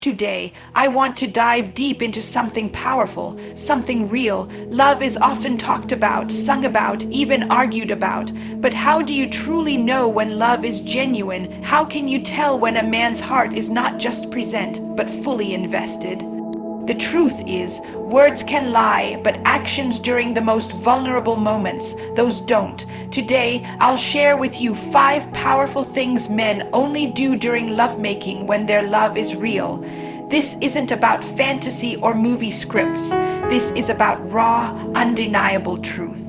Today, I want to dive deep into something powerful, something real. Love is often talked about, sung about, even argued about. But how do you truly know when love is genuine? How can you tell when a man's heart is not just present, but fully invested? The truth is, words can lie, but actions during the most vulnerable moments, those don't. Today, I'll share with you 5 powerful things men only do during lovemaking when their love is real. This isn't about fantasy or movie scripts. This is about raw, undeniable truth.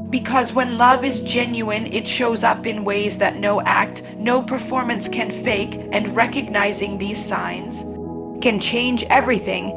Because when love is genuine, it shows up in ways that no act, no performance can fake, and recognizing these signs can change everything.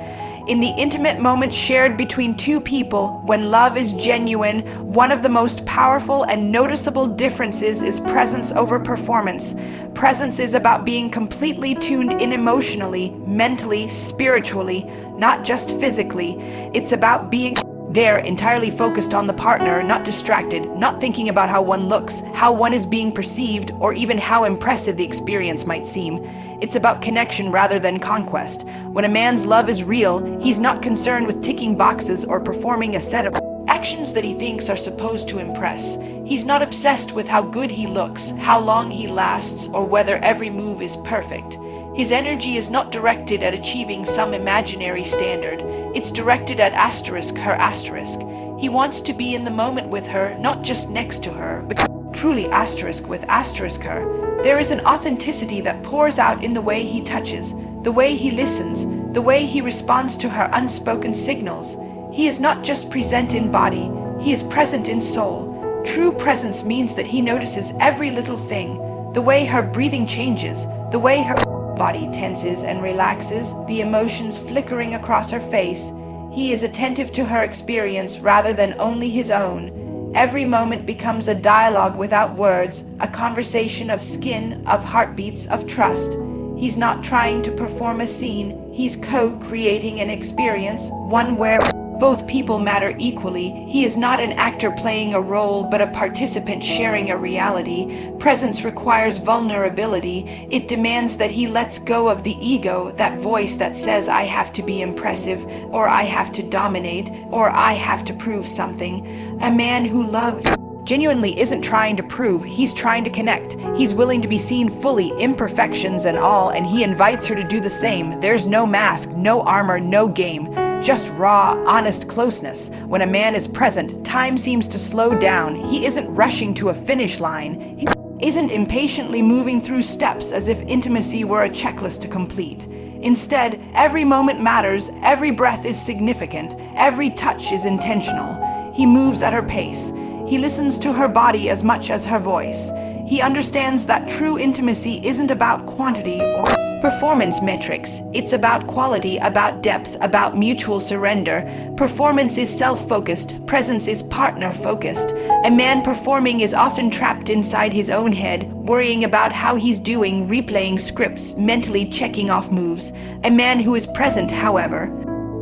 In the intimate moments shared between two people, when love is genuine, one of the most powerful and noticeable differences is presence over performance. Presence is about being completely tuned in emotionally, mentally, spiritually, not just physically. It's about being there, entirely focused on the partner, not distracted, not thinking about how one looks, how one is being perceived, or even how impressive the experience might seem. It's about connection rather than conquest. When a man's love is real, he's not concerned with ticking boxes or performing a set of actions that he thinks are supposed to impress. He's not obsessed with how good he looks, how long he lasts, or whether every move is perfect. His energy is not directed at achieving some imaginary standard. It's directed at her asterisk. He wants to be in the moment with her, not just next to her, but truly with her. There is an authenticity that pours out in the way he touches, the way he listens, the way he responds to her unspoken signals. He is not just present in body, he is present in soul. True presence means that he notices every little thing, the way her breathing changes, the way her body tenses and relaxes, the emotions flickering across her face. He is attentive to her experience rather than only his own. Every moment becomes a dialogue without words, a conversation of skin, of heartbeats, of trust. He's not trying to perform a scene, he's co-creating an experience, one where both people matter equally. He is not an actor playing a role, but a participant sharing a reality. Presence requires vulnerability. It demands that he lets go of the ego, that voice that says, I have to be impressive, or I have to dominate, or I have to prove something. A man who loves genuinely isn't trying to prove, he's trying to connect. He's willing to be seen fully, imperfections and all, and he invites her to do the same. There's no mask, no armor, no game. Just raw, honest closeness. When a man is present, time seems to slow down. He isn't rushing to a finish line. He isn't impatiently moving through steps as if intimacy were a checklist to complete. Instead, every moment matters, every breath is significant, every touch is intentional. He moves at her pace. He listens to her body as much as her voice. He understands that true intimacy isn't about quantity or performance metrics. It's about quality, about depth, about mutual surrender. Performance is self-focused. Presence is partner-focused. A man performing is often trapped inside his own head, worrying about how he's doing, replaying scripts, mentally checking off moves. A man who is present, however,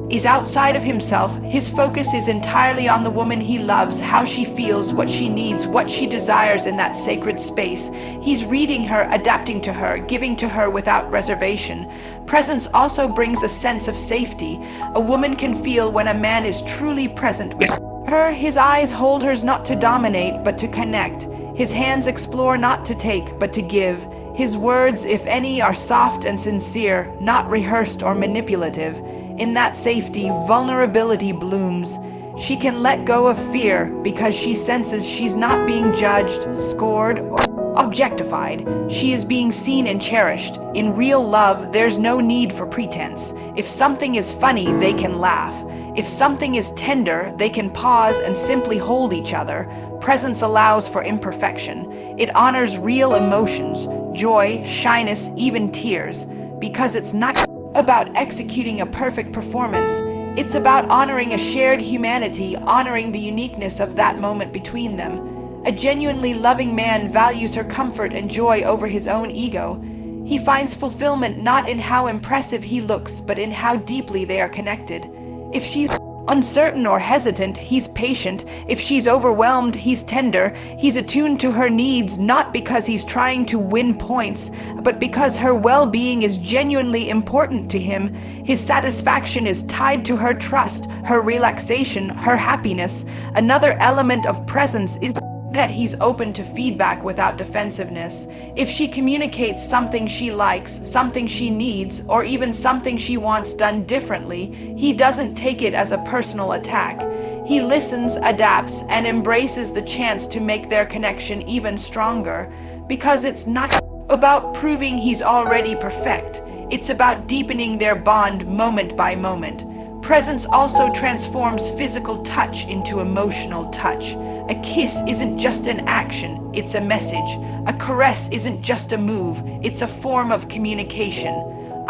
is outside of himself. His focus is entirely on the woman he loves, how she feels, what she needs, what she desires in that sacred space. He's reading her, adapting to her, giving to her without reservation. Presence also brings a sense of safety. A woman can feel when a man is truly present with her. His eyes hold hers not to dominate, but to connect. His hands explore not to take, but to give. His words, if any, are soft and sincere, not rehearsed or manipulative. In that safety, vulnerability blooms. She can let go of fear because she senses she's not being judged, scored, or objectified. She is being seen and cherished. In real love, there's no need for pretense. If something is funny, they can laugh. If something is tender, they can pause and simply hold each other. Presence allows for imperfection. It honors real emotions, joy, shyness, even tears, because it's not about executing a perfect performance. It's about honoring a shared humanity, honoring the uniqueness of that moment between them. A genuinely loving man values her comfort and joy over his own ego. He finds fulfillment not in how impressive he looks, but in how deeply they are connected. If she uncertain or hesitant, he's patient. If she's overwhelmed, he's tender. He's attuned to her needs, not because he's trying to win points, but because her well-being is genuinely important to him. His satisfaction is tied to her trust, her relaxation, her happiness. Another element of presence is that he's open to feedback without defensiveness. If she communicates something she likes, something she needs, or even something she wants done differently, he doesn't take it as a personal attack. He listens, adapts, and embraces the chance to make their connection even stronger, because it's not about proving he's already perfect. It's about deepening their bond moment by moment. Presence also transforms physical touch into emotional touch. A kiss isn't just an action, it's a message. A caress isn't just a move, it's a form of communication.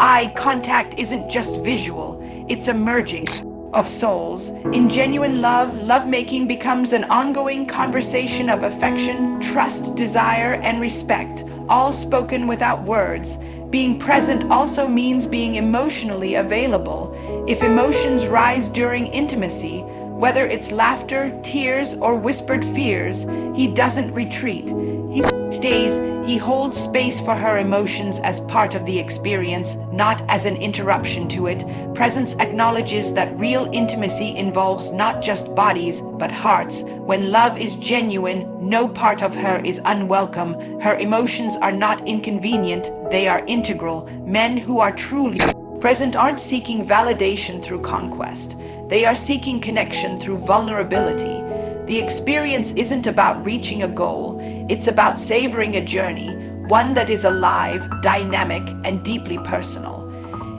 Eye contact isn't just visual, it's a merging of souls. In genuine love, lovemaking becomes an ongoing conversation of affection, trust, desire, and respect, all spoken without words. Being present also means being emotionally available. If emotions rise during intimacy, whether it's laughter, tears, or whispered fears, he doesn't retreat. He stays, he holds space for her emotions as part of the experience, not as an interruption to it. Presence acknowledges that real intimacy involves not just bodies, but hearts. When love is genuine, no part of her is unwelcome. Her emotions are not inconvenient, they are integral. Men who are truly present aren't seeking validation through conquest. They are seeking connection through vulnerability. The experience isn't about reaching a goal, it's about savoring a journey, one that is alive, dynamic, and deeply personal.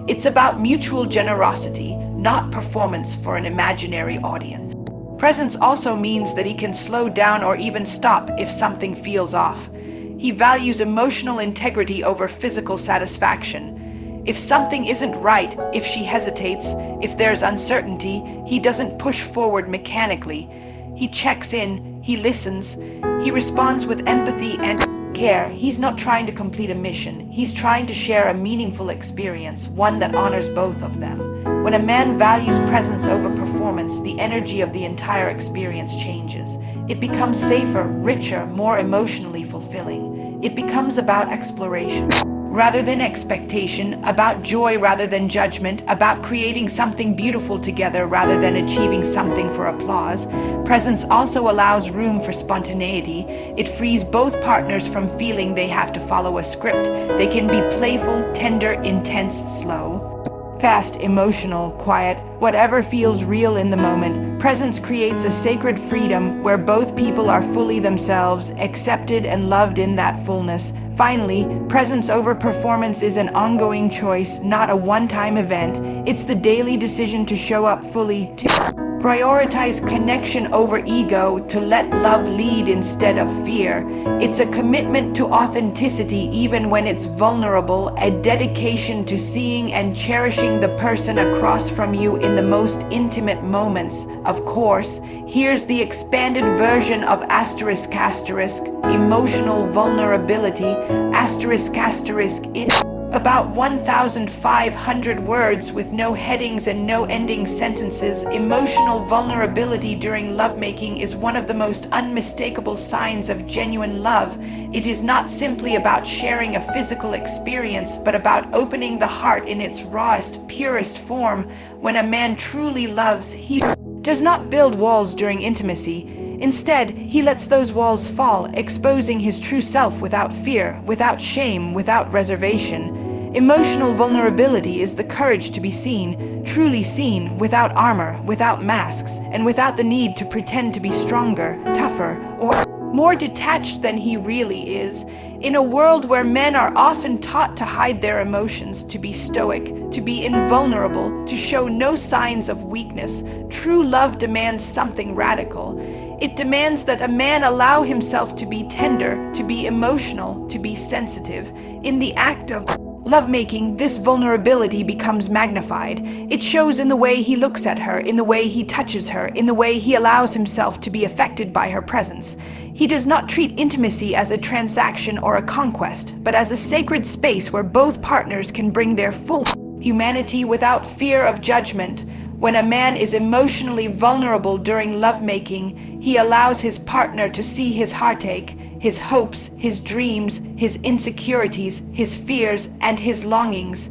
It's about mutual generosity, not performance for an imaginary audience. Presence also means that he can slow down or even stop if something feels off. He values emotional integrity over physical satisfaction. If something isn't right, if she hesitates, if there's uncertainty, he doesn't push forward mechanically. He checks in, he listens, he responds with empathy and care. He's not trying to complete a mission. He's trying to share a meaningful experience, one that honors both of them. When a man values presence over performance, the energy of the entire experience changes. It becomes safer, richer, more emotionally fulfilling. It becomes about exploration rather than expectation, about joy rather than judgment, about creating something beautiful together rather than achieving something for applause. Presence also allows room for spontaneity. It frees both partners from feeling they have to follow a script. They can be playful, tender, intense, slow, fast, emotional, quiet, whatever feels real in the moment. Presence creates a sacred freedom where both people are fully themselves, accepted and loved in that fullness. Finally, presence over performance is an ongoing choice, not a one-time event. It's the daily decision to show up fully, to prioritize connection over ego, to let love lead instead of fear. It's a commitment to authenticity even when it's vulnerable, a dedication to seeing and cherishing the person across from you in the most intimate moments. Of course, here's the expanded version of asterisk asterisk, emotional vulnerability, asterisk asterisk in about 1,500 words with no headings and no ending sentences. Emotional vulnerability during lovemaking is one of the most unmistakable signs of genuine love. It is not simply about sharing a physical experience, but about opening the heart in its rawest, purest form. When a man truly loves, he does not build walls during intimacy. Instead, he lets those walls fall, exposing his true self without fear, without shame, without reservation. Emotional vulnerability is the courage to be seen, truly seen, without armor, without masks, and without the need to pretend to be stronger, tougher, or more detached than he really is. In a world where men are often taught to hide their emotions, to be stoic, to be invulnerable, to show no signs of weakness, true love demands something radical. It demands that a man allow himself to be tender, to be emotional, to be sensitive. In the act of lovemaking, this vulnerability becomes magnified. It shows in the way he looks at her, in the way he touches her, in the way he allows himself to be affected by her presence. He does not treat intimacy as a transaction or a conquest, but as a sacred space where both partners can bring their full humanity without fear of judgment. When a man is emotionally vulnerable during lovemaking, he allows his partner to see his heartache, his hopes, his dreams, his insecurities, his fears, and his longings.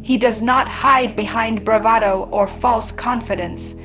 He does not hide behind bravado or false confidence.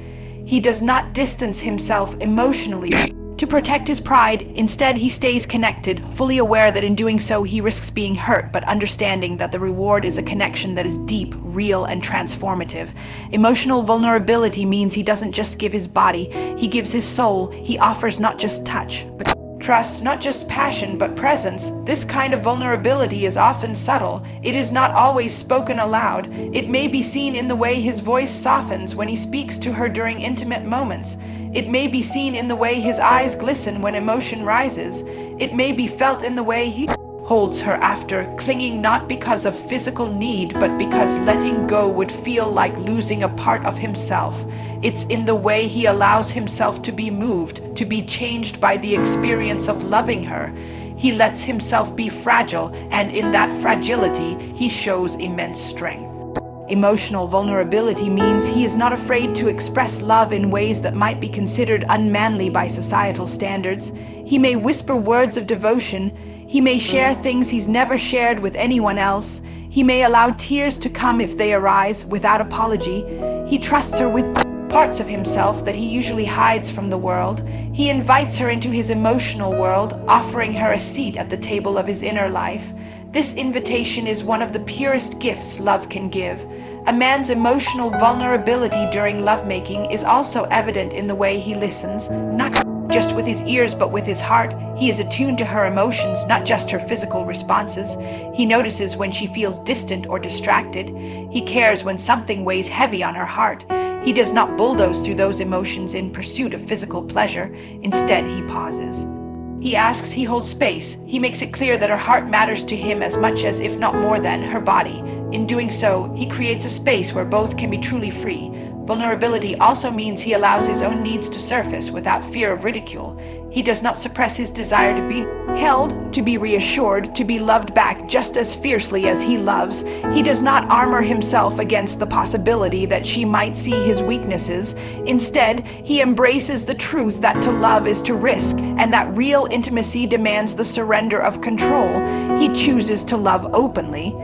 He does not distance himself emotionally to protect his pride. Instead, he stays connected, fully aware that in doing so he risks being hurt, but understanding that the reward is a connection that is deep, real, and transformative. Emotional vulnerability means he doesn't just give his body, he gives his soul. He offers not just touch, but trust, not just passion, but presence. This kind of vulnerability is often subtle. It is not always spoken aloud. It may be seen in the way his voice softens when he speaks to her during intimate moments. It may be seen in the way his eyes glisten when emotion rises. It may be felt in the way he holds her after, clinging not because of physical need, but because letting go would feel like losing a part of himself. It's in the way he allows himself to be moved, to be changed by the experience of loving her. He lets himself be fragile, and in that fragility, he shows immense strength. Emotional vulnerability means he is not afraid to express love in ways that might be considered unmanly by societal standards. He may whisper words of devotion. He may share things he's never shared with anyone else. He may allow tears to come if they arise without apology. He trusts her with parts of himself that he usually hides from the world. He invites her into his emotional world, offering her a seat at the table of his inner life. This invitation is one of the purest gifts love can give. A man's emotional vulnerability during lovemaking is also evident in the way he listens, not just with his ears but with his heart. He is attuned to her emotions, not just her physical responses. He notices when she feels distant or distracted. He cares when something weighs heavy on her heart. He does not bulldoze through those emotions in pursuit of physical pleasure. Instead, he pauses. He asks, he holds space. He makes it clear that her heart matters to him as much as, if not more than, her body. In doing so, he creates a space where both can be truly free. Vulnerability also means he allows his own needs to surface without fear of ridicule. He does not suppress his desire to be held, to be reassured, to be loved back just as fiercely as he loves. He does not armor himself against the possibility that she might see his weaknesses. Instead, he embraces the truth that to love is to risk, and that real intimacy demands the surrender of control. He chooses to love openly,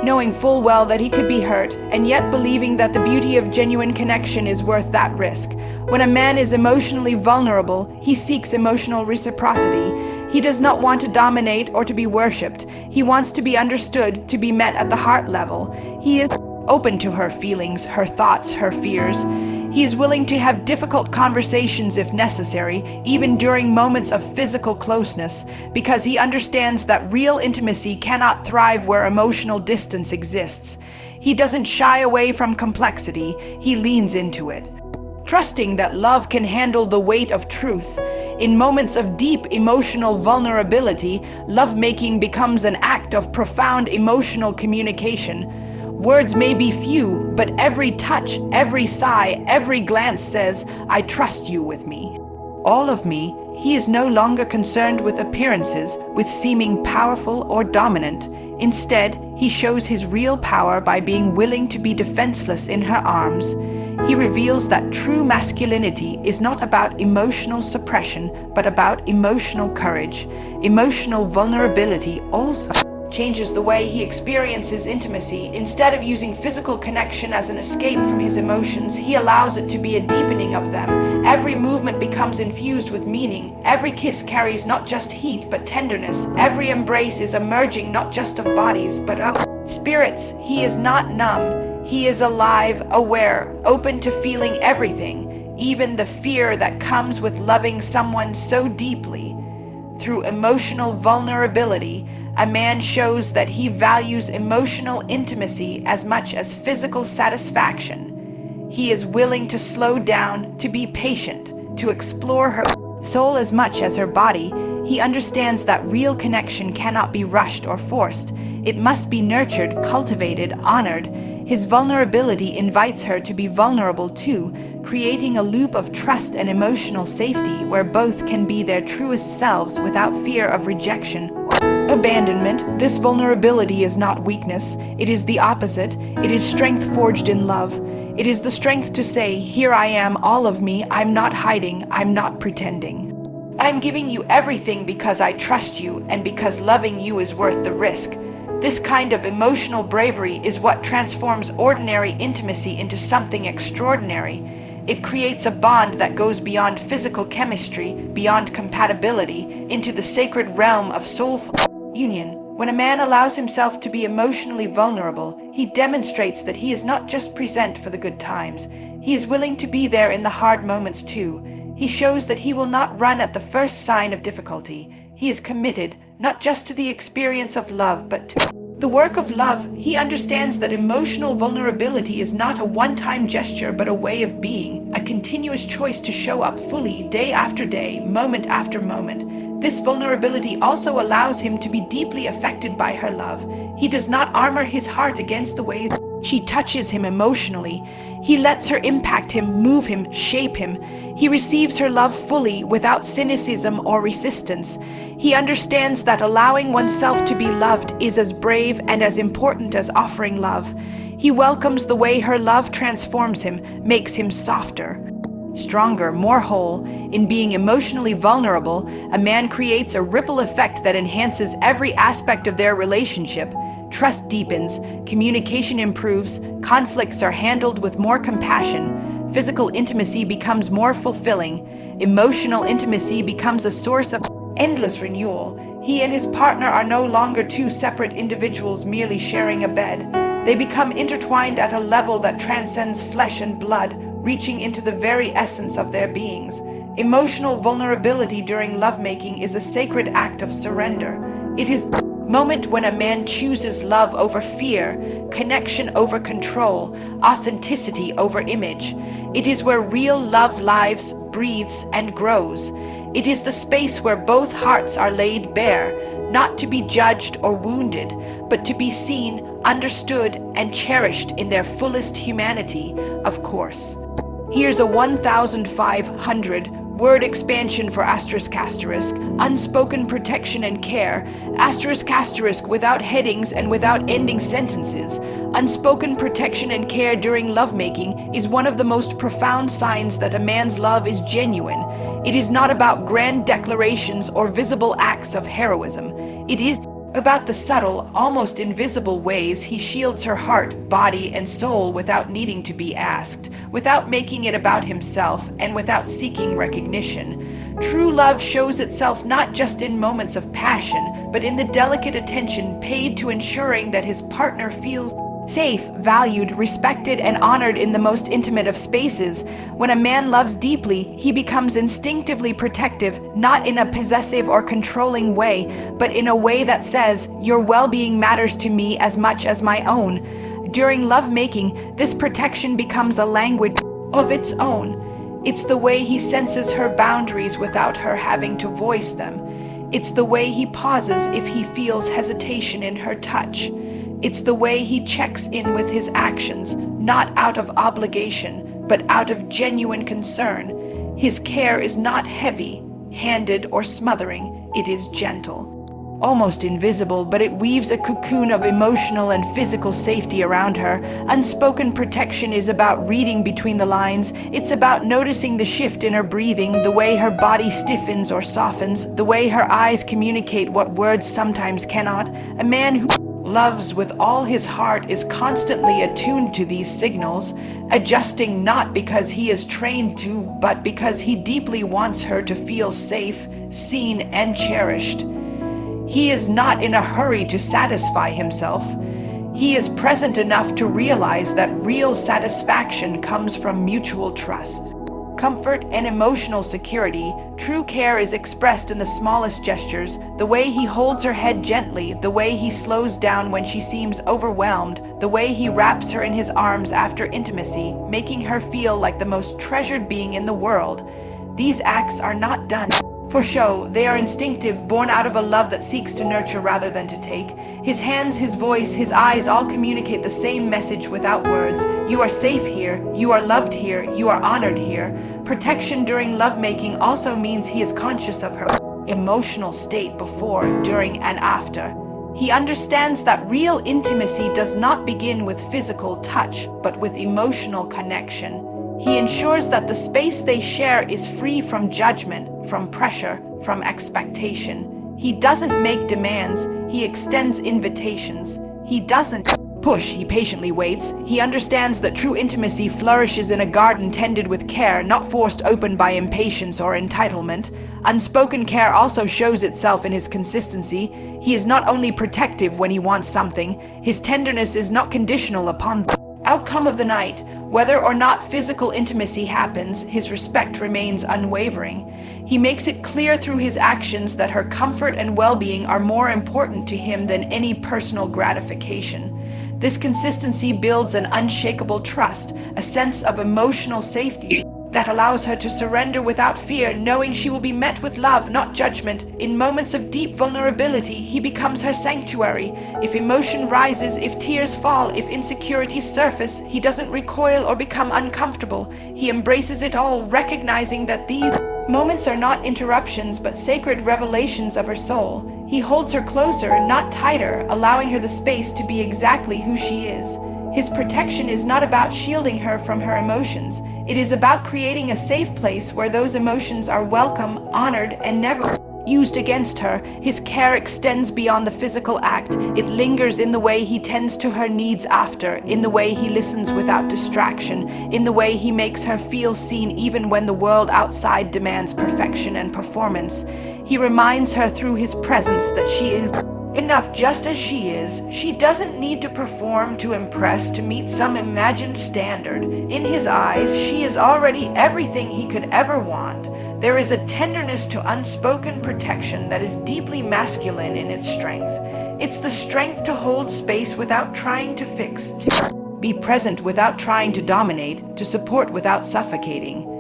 knowing full well that he could be hurt, and yet believing that the beauty of genuine connection is worth that risk. When a man is emotionally vulnerable, he seeks emotional reciprocity. He does not want to dominate or to be worshipped. He wants to be understood, to be met at the heart level. He is open to her feelings, her thoughts, her fears. He is willing to have difficult conversations if necessary, even during moments of physical closeness, because he understands that real intimacy cannot thrive where emotional distance exists. He doesn't shy away from complexity, he leans into it, trusting that love can handle the weight of truth. In moments of deep emotional vulnerability, lovemaking becomes an act of profound emotional communication. Words may be few, but every touch, every sigh, every glance says, "I trust you with me." All of me. He is no longer concerned with appearances, with seeming powerful or dominant. Instead, he shows his real power by being willing to be defenseless in her arms. He reveals that true masculinity is not about emotional suppression, but about emotional courage. Emotional vulnerability also changes the way he experiences intimacy. Instead of using physical connection as an escape from his emotions, he allows it to be a deepening of them. Every movement becomes infused with meaning. Every kiss carries not just heat, but tenderness. Every embrace is a merging not just of bodies, but of spirits. He is not numb. He is alive, aware, open to feeling everything, even the fear that comes with loving someone so deeply. Through emotional vulnerability, a man shows that he values emotional intimacy as much as physical satisfaction. He is willing to slow down, to be patient, to explore her soul as much as her body. He understands that real connection cannot be rushed or forced. It must be nurtured, cultivated, honored. His vulnerability invites her to be vulnerable too, creating a loop of trust and emotional safety where both can be their truest selves without fear of rejection or abandonment. This vulnerability is not weakness. It is the opposite. It is strength forged in love. It is the strength to say, here I am, all of me, I'm not hiding, I'm not pretending. I'm giving you everything because I trust you and because loving you is worth the risk. This kind of emotional bravery is what transforms ordinary intimacy into something extraordinary. It creates a bond that goes beyond physical chemistry, beyond compatibility, into the sacred realm of soulful union. When a man allows himself to be emotionally vulnerable, he demonstrates that he is not just present for the good times. He is willing to be there in the hard moments too. He shows that he will not run at the first sign of difficulty. He is committed, not just to the experience of love, but to the work of love. He understands that emotional vulnerability is not a one-time gesture, but a way of being, a continuous choice to show up fully, day after day, moment after moment. This vulnerability also allows him to be deeply affected by her love. He does not armor his heart against the way she touches him emotionally. He lets her impact him, move him, shape him. He receives her love fully, without cynicism or resistance. He understands that allowing oneself to be loved is as brave and as important as offering love. He welcomes the way her love transforms him, makes him softer, stronger, more whole. In being emotionally vulnerable, a man creates a ripple effect that enhances every aspect of their relationship. Trust deepens, communication improves, conflicts are handled with more compassion, physical intimacy becomes more fulfilling, emotional intimacy becomes a source of endless renewal. He and his partner are no longer two separate individuals merely sharing a bed. They become intertwined at a level that transcends flesh and blood, reaching into the very essence of their beings. Emotional vulnerability during lovemaking is a sacred act of surrender. It is the moment when a man chooses love over fear, connection over control, authenticity over image. It is where real love lives, breathes, and grows. It is the space where both hearts are laid bare, not to be judged or wounded, but to be seen, understood, and cherished in their fullest humanity, of course. Here's a 1,500 word expansion for ***, unspoken protection and care, *** without headings and without ending sentences. Unspoken protection and care during lovemaking is one of the most profound signs that a man's love is genuine. It is not about grand declarations or visible acts of heroism. It is about the subtle, almost invisible ways he shields her heart, body, and soul without needing to be asked, without making it about himself, and without seeking recognition. True love shows itself not just in moments of passion, but in the delicate attention paid to ensuring that his partner feels safe, valued, respected, and honored in the most intimate of spaces. When a man loves deeply, he becomes instinctively protective, not in a possessive or controlling way, but in a way that says, your well-being matters to me as much as my own. During lovemaking, this protection becomes a language of its own. It's the way he senses her boundaries without her having to voice them. It's the way he pauses if he feels hesitation in her touch. It's the way he checks in with his actions, not out of obligation, but out of genuine concern. His care is not heavy-handed or smothering, it is gentle. Almost invisible, but it weaves a cocoon of emotional and physical safety around her. Unspoken protection is about reading between the lines. It's about noticing the shift in her breathing, the way her body stiffens or softens, the way her eyes communicate what words sometimes cannot. A man who loves with all his heart is constantly attuned to these signals, adjusting not because he is trained to, but because he deeply wants her to feel safe, seen, and cherished. He is not in a hurry to satisfy himself. He is present enough to realize that real satisfaction comes from mutual trust, comfort, and emotional security. True care is expressed in the smallest gestures, the way he holds her head gently, the way he slows down when she seems overwhelmed, the way he wraps her in his arms after intimacy, making her feel like the most treasured being in the world. These acts are not done for show. They are instinctive, born out of a love that seeks to nurture rather than to take. His hands, his voice, his eyes all communicate the same message without words. You are safe here, you are loved here, you are honored here. Protection during lovemaking also means he is conscious of her emotional state before, during, and after. He understands that real intimacy does not begin with physical touch, but with emotional connection. He ensures that the space they share is free from judgment, from pressure, from expectation. He doesn't make demands, he extends invitations. He doesn't push, he patiently waits. He understands that true intimacy flourishes in a garden tended with care, not forced open by impatience or entitlement. Unspoken care also shows itself in his consistency. He is not only protective when he wants something, his tenderness is not conditional upon the outcome of the night. Whether or not physical intimacy happens, his respect remains unwavering. He makes it clear through his actions that her comfort and well-being are more important to him than any personal gratification. This consistency builds an unshakable trust, a sense of emotional safety that allows her to surrender without fear, knowing she will be met with love, not judgment. In moments of deep vulnerability, he becomes her sanctuary. If emotion rises, if tears fall, if insecurities surface, he doesn't recoil or become uncomfortable. He embraces it all, recognizing that these moments are not interruptions, but sacred revelations of her soul. He holds her closer, not tighter, allowing her the space to be exactly who she is. His protection is not about shielding her from her emotions. It is about creating a safe place where those emotions are welcome, honored, and never used against her. His care extends beyond the physical act. It lingers in the way he tends to her needs after, in the way he listens without distraction, in the way he makes her feel seen even when the world outside demands perfection and performance. He reminds her through his presence that she is enough just as she is. She doesn't need to perform, to impress, to meet some imagined standard. In his eyes, she is already everything he could ever want. There is a tenderness to unspoken protection that is deeply masculine in its strength. It's the strength to hold space without trying to fix, to be present without trying to dominate, to support without suffocating.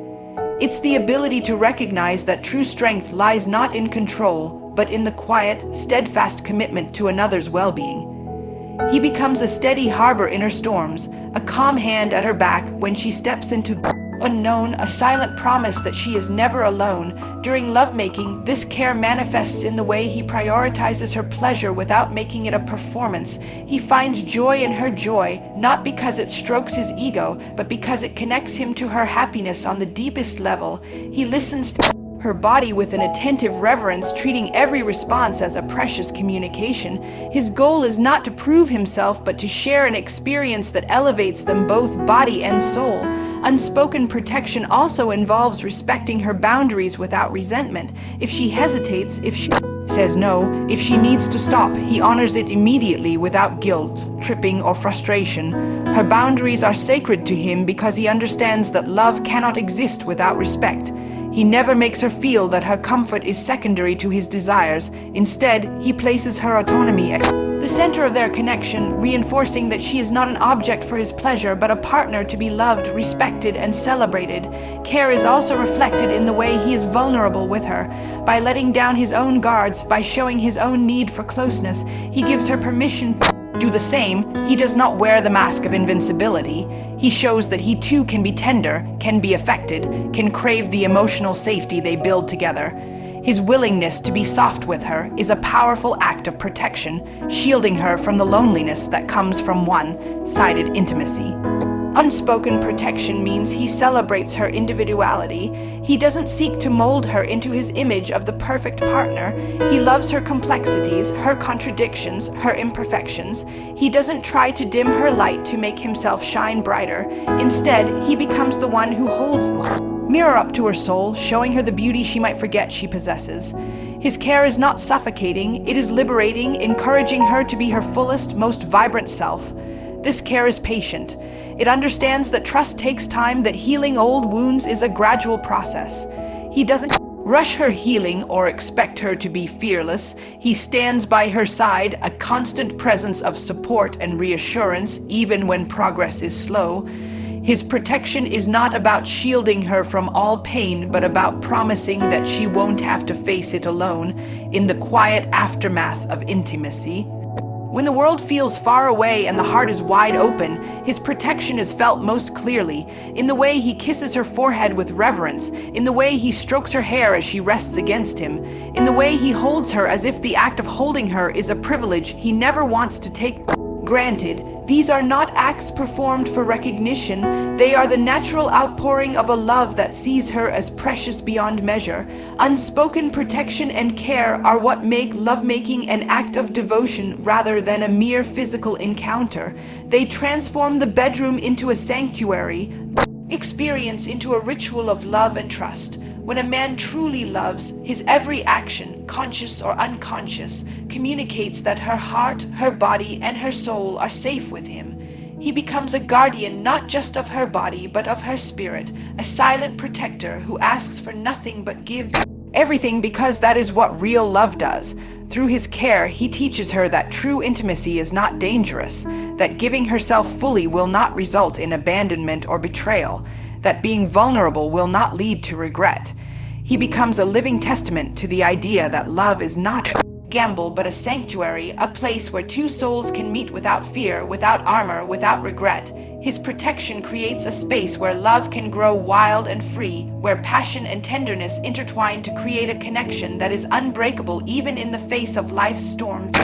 It's the ability to recognize that true strength lies not in control, but in the quiet, steadfast commitment to another's well-being. He becomes a steady harbor in her storms, a calm hand at her back when she steps into the unknown, a silent promise that she is never alone. During lovemaking, this care manifests in the way he prioritizes her pleasure without making it a performance. He finds joy in her joy, not because it strokes his ego, but because it connects him to her happiness on the deepest level. He listens to her body with an attentive reverence, treating every response as a precious communication. His goal is not to prove himself, but to share an experience that elevates them both body and soul. Unspoken protection also involves respecting her boundaries without resentment. If she hesitates, if she says no, if she needs to stop, he honors it immediately without guilt, tripping, or frustration. Her boundaries are sacred to him because he understands that love cannot exist without respect. He never makes her feel that her comfort is secondary to his desires. Instead, he places her autonomy at the center of their connection, reinforcing that she is not an object for his pleasure, but a partner to be loved, respected, and celebrated. Care is also reflected in the way he is vulnerable with her. By letting down his own guards, by showing his own need for closeness, he gives her permission to do the same. He does not wear the mask of invincibility. He shows that he too can be tender, can be affected, can crave the emotional safety they build together. His willingness to be soft with her is a powerful act of protection, shielding her from the loneliness that comes from one-sided intimacy. Unspoken protection means he celebrates her individuality. He doesn't seek to mold her into his image of the perfect partner. He loves her complexities, her contradictions, her imperfections. He doesn't try to dim her light to make himself shine brighter. Instead, he becomes the one who holds the mirror up to her soul, showing her the beauty she might forget she possesses. His care is not suffocating, it is liberating, encouraging her to be her fullest, most vibrant self. This care is patient. It understands that trust takes time, that healing old wounds is a gradual process. He doesn't rush her healing or expect her to be fearless. He stands by her side, a constant presence of support and reassurance, even when progress is slow. His protection is not about shielding her from all pain, but about promising that she won't have to face it alone in the quiet aftermath of intimacy. When the world feels far away and the heart is wide open, his protection is felt most clearly in the way he kisses her forehead with reverence, in the way he strokes her hair as she rests against him, in the way he holds her as if the act of holding her is a privilege he never wants to take granted. These are not acts performed for recognition. They are the natural outpouring of a love that sees her as precious beyond measure. Unspoken protection and care are what make lovemaking an act of devotion rather than a mere physical encounter. They transform the bedroom into a sanctuary, experience into a ritual of love and trust. When a man truly loves, his every action, conscious or unconscious, communicates that her heart, her body, and her soul are safe with him. He becomes a guardian not just of her body, but of her spirit, a silent protector who asks for nothing but give everything, because that is what real love does. Through his care, he teaches her that true intimacy is not dangerous, that giving herself fully will not result in abandonment or betrayal, that being vulnerable will not lead to regret. He becomes a living testament to the idea that love is not a gamble but a sanctuary, a place where two souls can meet without fear, without armor, without regret. His protection creates a space where love can grow wild and free, where passion and tenderness intertwine to create a connection that is unbreakable even in the face of life's storms.